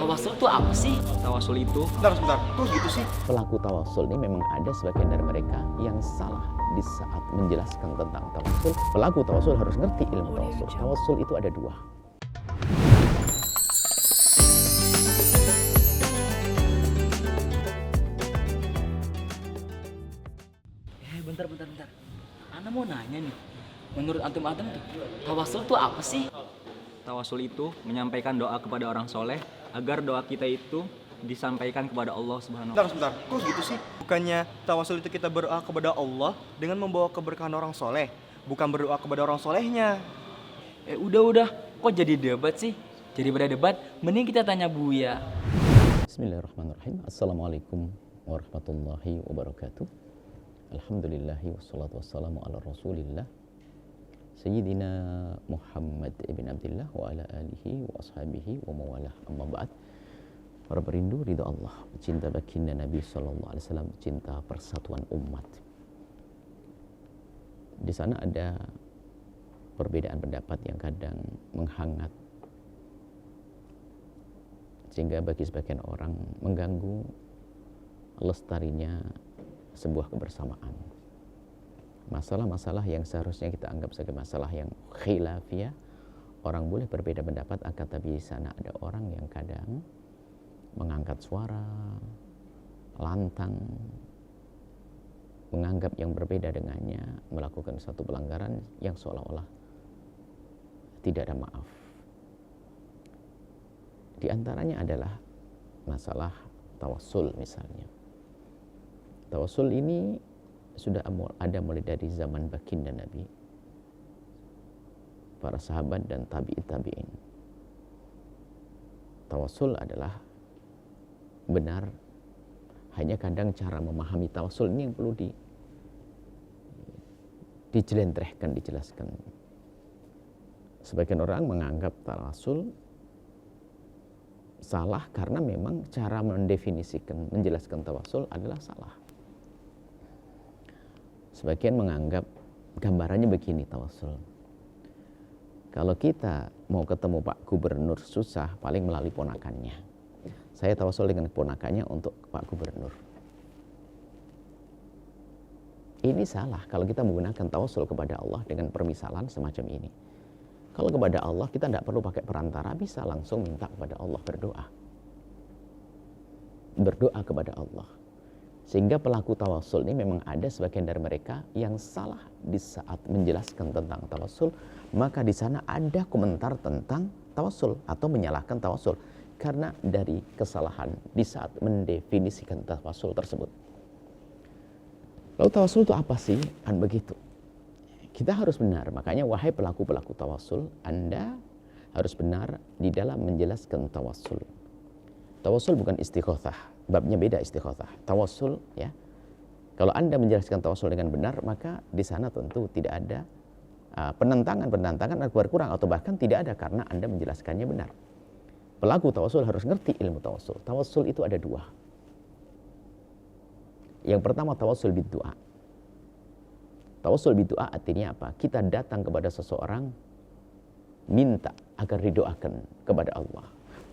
Tawasul itu apa sih? Tawasul itu Sebentar, kok gitu sih? Pelaku tawasul ini memang ada sebagian dari mereka yang salah di saat menjelaskan tentang tawasul. Pelaku tawasul harus ngerti ilmu tawasul. Tawasul itu ada dua. Bentar. Ana mau nanya nih. Menurut antum tuh, tawasul itu apa sih? Tawasul itu menyampaikan doa kepada orang soleh agar doa kita itu disampaikan kepada Allah Subhanahu wa Ta'ala. Sebentar, kok gitu sih? Bukannya tawasul itu kita berdoa kepada Allah dengan membawa keberkahan orang soleh, bukan berdoa kepada orang solehnya. Udah. Kok jadi debat sih? Jadi pada debat, mending kita tanya Buya. Bismillahirrahmanirrahim. Assalamualaikum warahmatullahi wabarakatuh. Alhamdulillahi wassalatu wassalamu ala rasulillah Sayyidina Muhammad ibn Abdullah wa ala alihi wa ashabihi wa mawalah, amma ba'd. Para perindu ridha Allah, pecinta baginda Nabi sallallahu alaihi wasallam, pecinta persatuan umat. Di sana ada perbedaan pendapat yang kadang menghangat sehingga bagi sebagian orang mengganggu lestarinya sebuah kebersamaan. Masalah-masalah yang seharusnya kita anggap sebagai masalah yang khilafiyah, orang boleh berbeda pendapat, akan tapi di sana ada orang yang kadang mengangkat suara lantang, menganggap yang berbeda dengannya melakukan satu pelanggaran yang seolah-olah tidak ada maaf. Di antaranya adalah masalah tawasul misalnya. Tawasul ini sudah ada mulai dari zaman baginda Nabi, para sahabat dan tabi'in. Tawasul adalah benar, hanya kadang cara memahami tawasul ini yang perlu dijelentrehkan, dijelaskan. Sebagian orang menganggap tawasul salah karena memang cara mendefinisikan, menjelaskan tawasul adalah salah. Sebagian menganggap gambarannya begini tawasul. Kalau kita mau ketemu Pak Gubernur susah, paling melalui ponakannya. Saya tawasul dengan ponakannya untuk Pak Gubernur. Ini salah kalau kita menggunakan tawasul kepada Allah dengan permisalan semacam ini. Kalau kepada Allah kita tidak perlu pakai perantara, bisa langsung minta kepada Allah, berdoa kepada Allah. Sehingga pelaku tawasul ini memang ada sebagian dari mereka yang salah di saat menjelaskan tentang tawasul, maka di sana ada komentar tentang tawasul atau menyalahkan tawasul karena dari kesalahan di saat mendefinisikan tawasul tersebut. Lalu tawasul itu apa sih? Kan begitu. Kita harus benar, makanya wahai pelaku-pelaku tawasul, Anda harus benar di dalam menjelaskan tawasul. Tawasul bukan istighotsah, babnya beda istighotsah. Tawasul ya. Kalau Anda menjelaskan tawasul dengan benar, maka di sana tentu tidak ada penentangan kurang atau bahkan tidak ada karena Anda menjelaskannya benar. Pelaku tawasul harus ngerti ilmu tawasul. Tawasul itu ada dua. Yang pertama tawasul bid-du'a. Tawasul bid-du'a artinya apa? Kita datang kepada seseorang minta agar didoakan kepada Allah.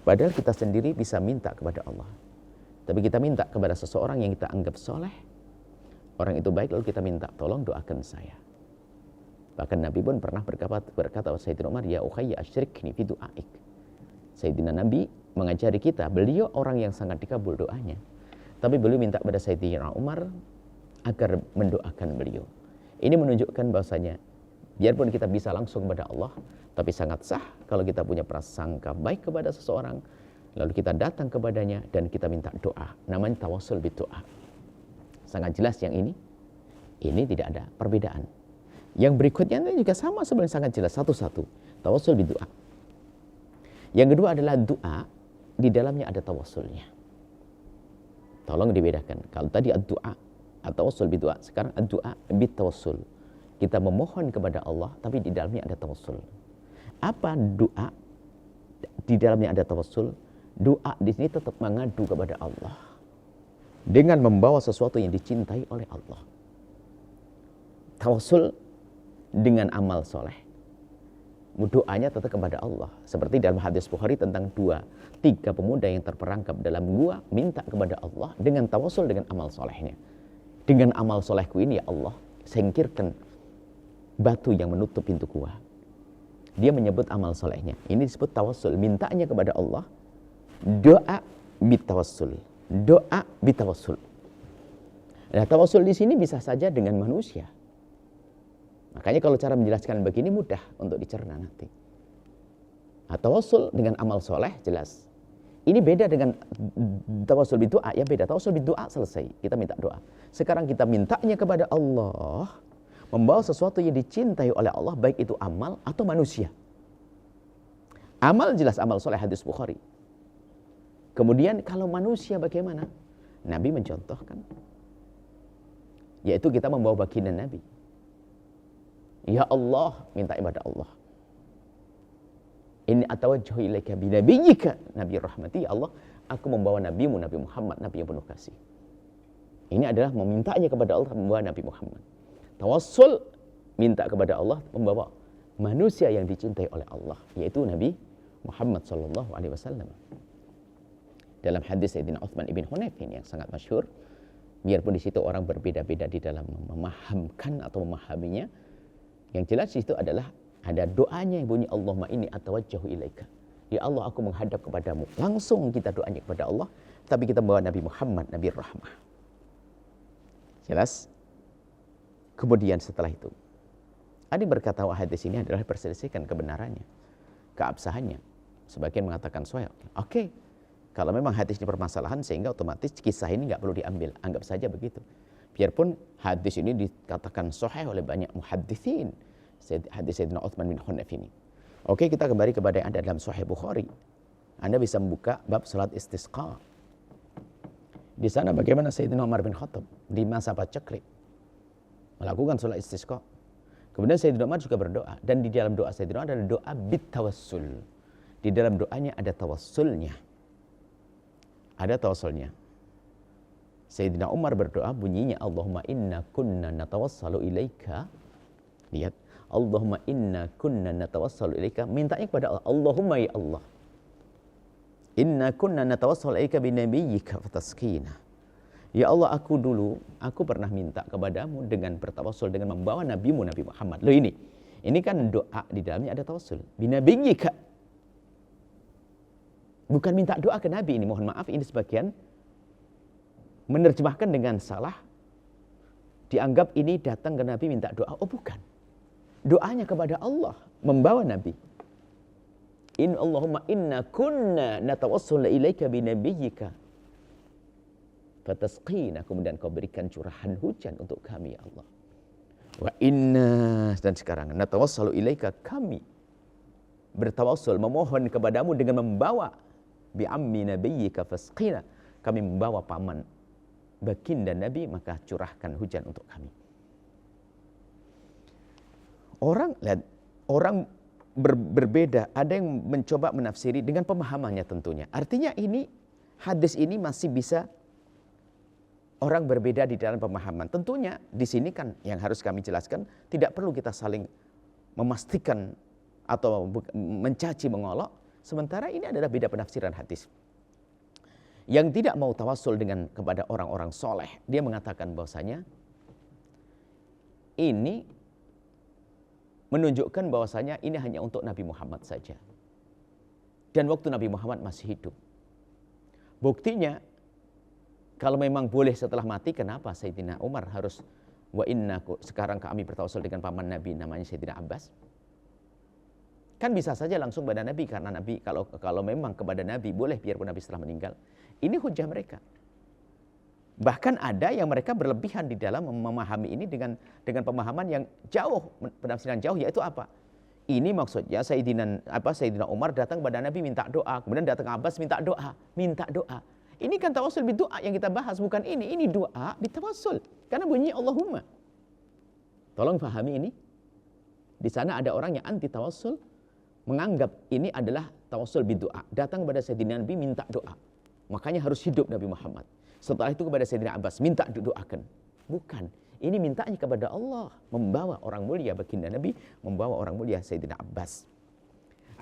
Padahal kita sendiri bisa minta kepada Allah. Tapi kita minta kepada seseorang yang kita anggap soleh. Orang itu baik, lalu kita minta, tolong doakan saya. Bahkan Nabi pun pernah berkata kepada Sayyidina Umar, ya ukhayya asyrikni fi du'aik. Sayyidina Nabi mengajari kita, beliau orang yang sangat dikabul doanya. Tapi beliau minta kepada Sayyidina Umar agar mendoakan beliau. Ini menunjukkan bahwasanya biarpun kita bisa langsung kepada Allah, tapi sangat sah kalau kita punya prasangka baik kepada seseorang, lalu kita datang kepadanya dan kita minta doa. Namanya tawasul bid-doa. Sangat jelas yang ini tidak ada perbedaan. Yang berikutnya ini juga sama sebenarnya, sangat jelas satu-satu. Tawasul bid-doa. Yang kedua adalah doa, di dalamnya ada tawasulnya. Tolong dibedakan. Kalau tadi ad-doa atau tawasul bid-doa, sekarang ad-doa bit-tawassul. Kita memohon kepada Allah, tapi di dalamnya ada tawassul. Apa doa? Di dalamnya ada tawassul. Doa di sini tetap mengadu kepada Allah dengan membawa sesuatu yang dicintai oleh Allah. Tawassul dengan amal soleh. doanya tetap kepada Allah. Seperti dalam hadis Bukhari tentang tiga pemuda yang terperangkap dalam gua, minta kepada Allah dengan tawasul dengan amal solehnya. Dengan amal solehku ini ya Allah, singkirkan batu yang menutup pintu gua. Dia menyebut amal solehnya. Ini disebut tawasul, mintanya kepada Allah. Doa bitawassul. Doa bitawassul. Nah, tawasul di sini bisa saja dengan manusia. Makanya kalau cara menjelaskan begini mudah untuk dicerna nanti. Nah, tawasul dengan amal soleh jelas. Ini beda dengan tawasul bidu'a, ya beda. Tawasul bidu'a selesai, kita minta doa. Sekarang kita mintanya kepada Allah, membawa sesuatu yang dicintai oleh Allah, baik itu amal atau manusia. Amal jelas amal soleh, hadis Bukhari. Kemudian kalau manusia bagaimana? Nabi mencontohkan. Yaitu kita membawa baginda Nabi. Ya Allah, minta ibadah Allah. Inni atawajjahu ilaika binabiyyika, Nabi rahmati, ya Allah, aku membawa nabimu, Nabi Muhammad, Nabi yang penuh kasih. Ini adalah memintanya kepada Allah, membawa Nabi Muhammad. Tawassul, minta kepada Allah, membawa manusia yang dicintai oleh Allah, yaitu Nabi Muhammad sallallahu alaihi wasallam. Dalam hadis Sayyidina Uthman ibn Hunayf ini yang sangat masyhur, biarpun di situ orang berbeda-beda di dalam memahamkan atau memahaminya, yang jelas itu adalah ada doanya yang bunyi Allahumma inni atawajjahu ilaika. Ya Allah, aku menghadap kepadamu. Langsung kita doanya kepada Allah, tapi kita membawa Nabi Muhammad, Nabi Rahmah. Jelas? Kemudian setelah itu, ada yang berkata hadis ini adalah perselisihan kebenarannya, keabsahannya. Sebagian mengatakan sahih. Oke. Kalau memang hadis ini permasalahan, sehingga otomatis kisah ini nggak perlu diambil. Anggap saja begitu. Biarpun hadis ini dikatakan sahih oleh banyak muhadditsin, hadis Sayyidina Uthman bin Hunayf ini. Oke, kita kembali kepada yang ada dalam Sahih Bukhari. Anda bisa membuka bab salat istisqa. Di sana bagaimana Sayyidina Umar bin Khattab di masa paceklik melakukan salat istisqa. Kemudian Sayyidina Umar juga berdoa, dan di dalam doa Sayyidina Umar adalah doa bitawassul. Di dalam doanya ada tawassulnya. Ada tawassulnya. Sayyidina Umar berdoa bunyinya Allahumma inna kunna natawassalu ilaika. Lihat, Allahumma inna kunna natawassalu ilaika, mintanya kepada Allah. Allahumma ya Allah, inna kunna natawassalu ilaika binabiyyika fataskina. Ya Allah, aku pernah minta kepadamu dengan bertawassul dengan membawa nabimu Nabi Muhammad. Loh ini kan doa, di dalamnya ada tawassul. Binabiyyika. Bukan minta doa ke Nabi ini, mohon maaf, ini sebagian menerjemahkan dengan salah, dianggap ini datang ke Nabi minta doa. Oh bukan, doanya kepada Allah, membawa Nabi. Allahumma inna kunna natawassalu ilaika binabiyyika fatasqina, kemudian kau berikan curahan hujan untuk kami ya Allah. Wa inna, dan sekarang natawassalu ilaika, kami bertawassul memohon kepadamu dengan membawa bi'ammi nabiyyika fasqina, kami membawa paman baginda Nabi, maka curahkan hujan untuk kami. Orang berbeda, ada yang mencoba menafsiri dengan pemahamannya tentunya. Artinya ini, hadis ini masih bisa orang berbeda di dalam pemahaman. Tentunya di sini kan yang harus kami jelaskan, tidak perlu kita saling memastikan atau mencaci mengolok, sementara ini adalah beda penafsiran hadis. Yang tidak mau tawassul dengan kepada orang-orang soleh, dia mengatakan bahwasanya ini menunjukkan bahwasanya ini hanya untuk Nabi Muhammad saja. Dan waktu Nabi Muhammad masih hidup. Buktinya, kalau memang boleh setelah mati, kenapa Sayyidina Umar harus sekarang kami bertawassul dengan paman Nabi namanya Sayyidina Abbas? Kan bisa saja langsung kepada Nabi, karena Nabi kalau memang kepada Nabi boleh biarpun Nabi setelah meninggal. Ini hujah mereka. Bahkan ada yang mereka berlebihan di dalam memahami ini dengan pemahaman yang jauh, penafsiran jauh, yaitu apa? Ini maksudnya Sayyidina Umar datang kepada Nabi minta doa, kemudian datang Abbas minta doa. Ini kan tawassul bidoa yang kita bahas, bukan ini. Ini doa bitawassul. Karena bunyi Allahumma. Tolong pahami ini. Di sana ada orang yang anti tawassul, menganggap ini adalah tawassul bidoa. Datang kepada Sayyidina Nabi minta doa. Makanya harus hidup Nabi Muhammad. Setelah itu kepada Sayyidina Abbas minta doakan. Bukan. Ini mintanya kepada Allah, membawa orang mulia baginda Nabi, membawa orang mulia Sayyidina Abbas.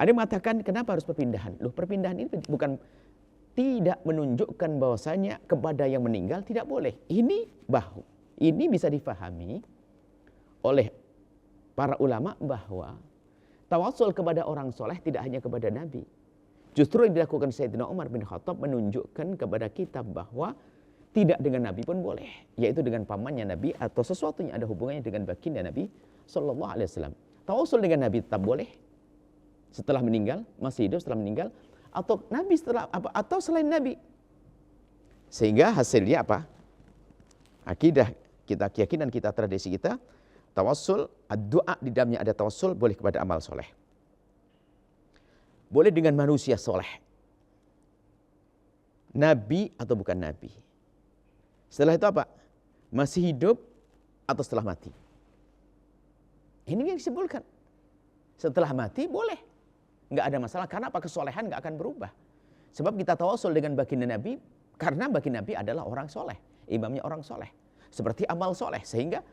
Ada yang mengatakan kenapa harus perpindahan? Loh, perpindahan ini bukan tidak menunjukkan bahwasanya kepada yang meninggal tidak boleh. Ini bisa difahami oleh para ulama bahwa tawasul kepada orang soleh tidak hanya kepada Nabi. Justru yang dilakukan Sayyidina Umar bin Khattab menunjukkan kepada kita bahwa tidak dengan Nabi pun boleh, yaitu dengan pamannya Nabi atau sesuatu yang ada hubungannya dengan baginda Nabi Sallallahu Alaihi Wasallam. Tawasul dengan Nabi tetap boleh setelah meninggal, masih hidup setelah meninggal, atau Nabi setelah apa atau selain Nabi. Sehingga hasilnya apa? Akidah kita, keyakinan kita, tradisi kita, tawassul, doa di dalamnya ada tawassul boleh kepada amal soleh. Boleh dengan manusia soleh. Nabi atau bukan Nabi. Setelah itu apa? Masih hidup atau setelah mati. Ini yang disimpulkan. Setelah mati boleh. Nggak ada masalah. Karena apa? Kesolehan nggak akan berubah. Sebab kita tawassul dengan baginda Nabi, karena baginda Nabi adalah orang soleh. Imamnya orang soleh. Seperti amal soleh. Sehingga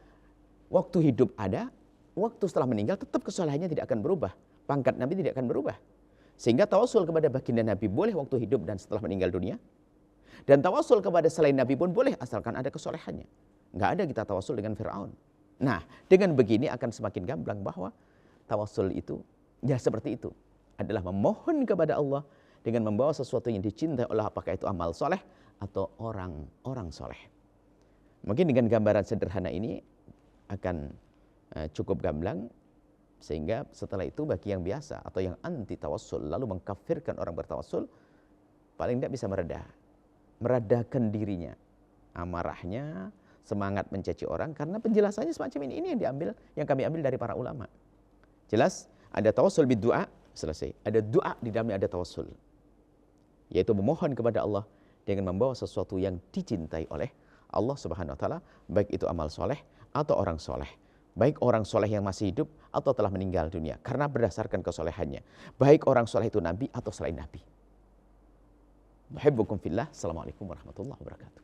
waktu hidup ada, waktu setelah meninggal tetap kesolehannya tidak akan berubah. Pangkat Nabi tidak akan berubah. Sehingga tawassul kepada baginda Nabi boleh waktu hidup dan setelah meninggal dunia. Dan tawassul kepada selain Nabi pun boleh asalkan ada kesolehannya. Nggak ada kita tawassul dengan Fir'aun. Nah, dengan begini akan semakin gamblang bahwa tawassul itu, ya seperti itu. Adalah memohon kepada Allah dengan membawa sesuatu yang dicintai Allah, apakah itu amal soleh atau orang soleh. Mungkin dengan gambaran sederhana ini akan cukup gamblang. Sehingga setelah itu bagi yang biasa atau yang anti tawassul lalu mengkafirkan orang bertawassul, paling tidak bisa meredakan dirinya, amarahnya, semangat mencaci orang, karena penjelasannya semacam ini yang kami ambil dari para ulama. Jelas ada tawassul bid-du'a, selesai. Ada doa di dalamnya, ada tawassul, yaitu memohon kepada Allah dengan membawa sesuatu yang dicintai oleh Allah Subhanahu wa taala, baik itu amal soleh atau orang soleh. Baik orang soleh yang masih hidup atau telah meninggal dunia. Karena berdasarkan kesolehannya. Baik orang soleh itu Nabi atau selain Nabi. Muhibbukum fillah. Assalamualaikum warahmatullahi wabarakatuh.